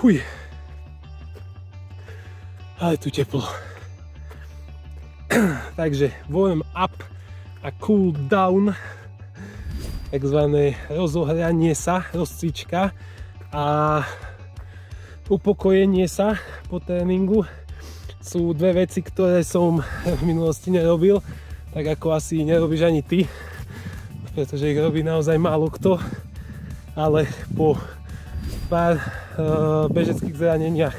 Fuj. Ale tu teplo. Takže warm up a cool down, takzvané rozohranie sa, rozcvička a upokojenie sa po tréningu sú dve veci, ktoré som v minulosti nerobil, tak ako asi nerobíš ani ty, pretože ich robí naozaj málo kto, ale po pár bežeckých zraneniach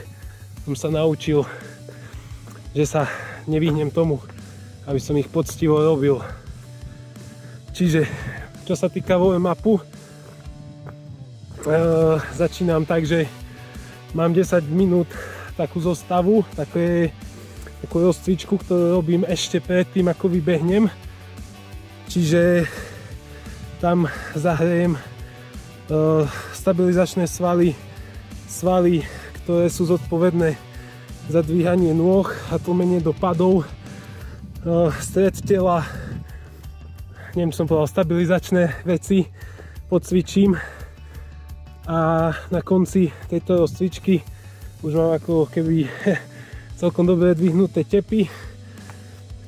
som sa naučil, že sa nevyhnem tomu, aby som ich poctivo robil. Čiže čo sa týka warm-upu, začínam tak, že mám 10 minút takú zostavu, takú rozcvičku, ktorú robím ešte predtým, ako vybehnem. Čiže tam zahrejem stabilizačné svaly, ktoré sú zodpovedné za dvíhanie nôh a tlmenie dopadov, stred tela, neviem, som povedal, stabilizačné veci podcvičím a na konci tejto rozcvičky už mám ako keby celkom dobre dvihnuté tepy,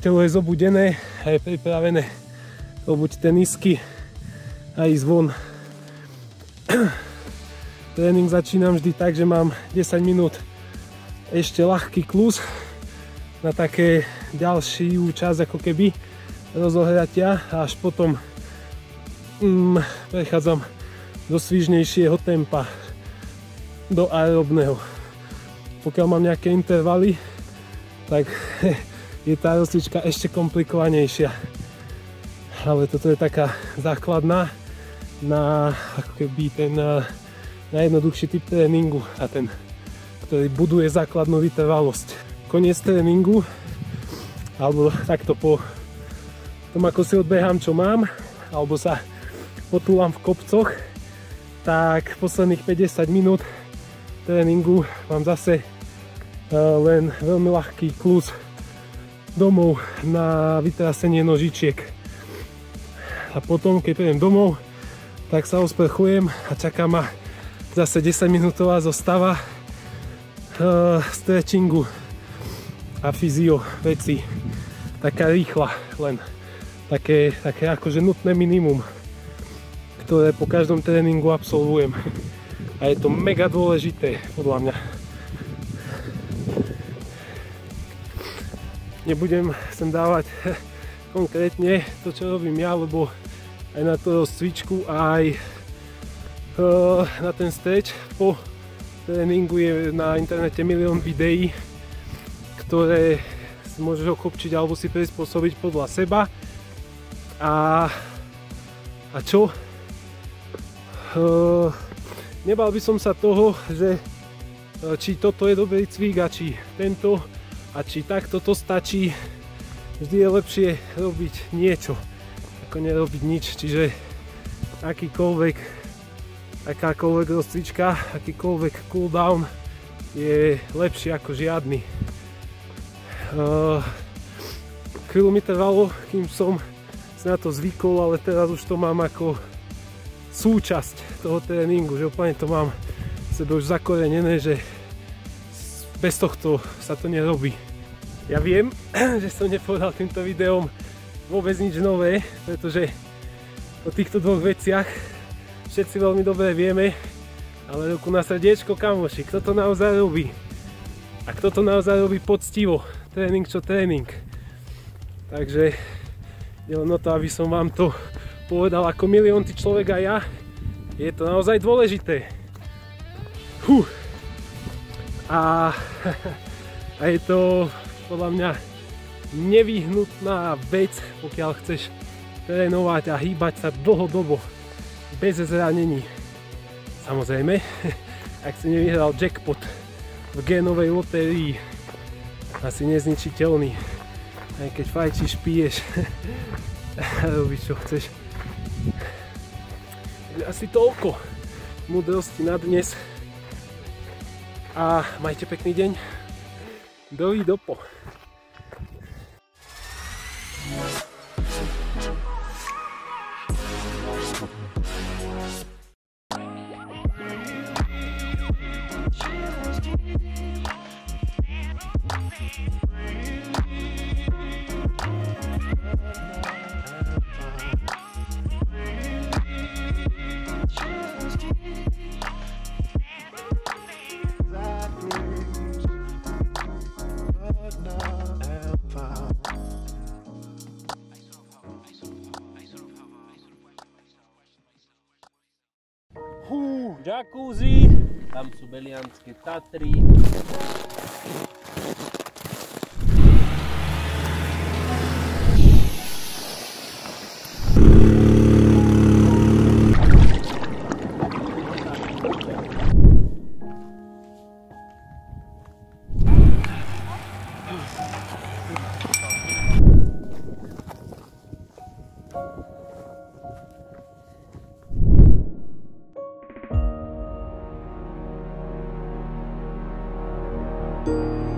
telo je zobudené a je pripravené obuť tenisky a ísť von. Tréning začínam vždy tak, že mám 10 minút ešte ľahký klus na také ďalšiu časť ako keby rozohratia a až potom prechádzam do svižnejšieho tempa, do aerobného. Pokiaľ mám nejaké intervaly, tak je tá rozcvička ešte komplikovanejšia. Ale toto je taká základná na ako keby ten najjednoduchší typ tréningu a ten, ktorý buduje základnú vytrvalosť. Koniec tréningu, alebo takto po tom, ako si odbehám, čo mám, alebo sa potúlam v kopcoch, tak posledných 50 minút tréningu mám zase len veľmi ľahký klus domov na vytrasenie nožičiek. A potom, keď prídem domov, tak sa osprchujem a čaká ma zase 10 minútová zostava stretchingu a fyzio veci. Taká rýchla, len také akože nutné minimum, ktoré po každom tréningu absolvujem. A je to mega dôležité, podľa mňa. Nebudem sem dávať konkrétne to, čo robím ja, lebo aj na to cvičku, aj na ten stretch po tréningu je na internete milión videí, ktoré si môžeš okopčiť alebo si prispôsobiť podľa seba. A čo? Nebal by som sa toho, že či toto je dobrý cvik a či tento a či takto to stačí. Vždy je lepšie robiť niečo ako nerobiť nič, čiže akákoľvek rozcvička, akýkoľvek cooldown je lepšie ako žiadny. Chvíľu mi trvalo, kým som na to zvykol, ale teraz už to mám ako súčasť toho tréningu, že úplne to mám v sebe už zakorenené, že bez tohto sa to nerobí. Ja viem, že som nepovedal týmto videom vôbec nič nové, pretože o týchto dvoch veciach všetci veľmi dobre vieme, ale ruku na srdiečko, kamoši, kto to naozaj robí? A kto to naozaj robí poctivo? Tréning čo tréning. Takže je len o to, aby som vám to povedal ako miliónty človek a ja. Je to naozaj dôležité. A je to podľa mňa nevyhnutná vec, pokiaľ chceš trénovať a hýbať sa dlhodobo bez zranení. Samozrejme, ak si nevyhral jackpot v génovej lotérii, asi nezničiteľný. Aj keď fajčíš, piješ a robíš čo chceš. Asi toľko múdrosti na dnes a majte pekný deň. Dovidopo. Rakúzy, tam sú Belianské Tatry. Thank you.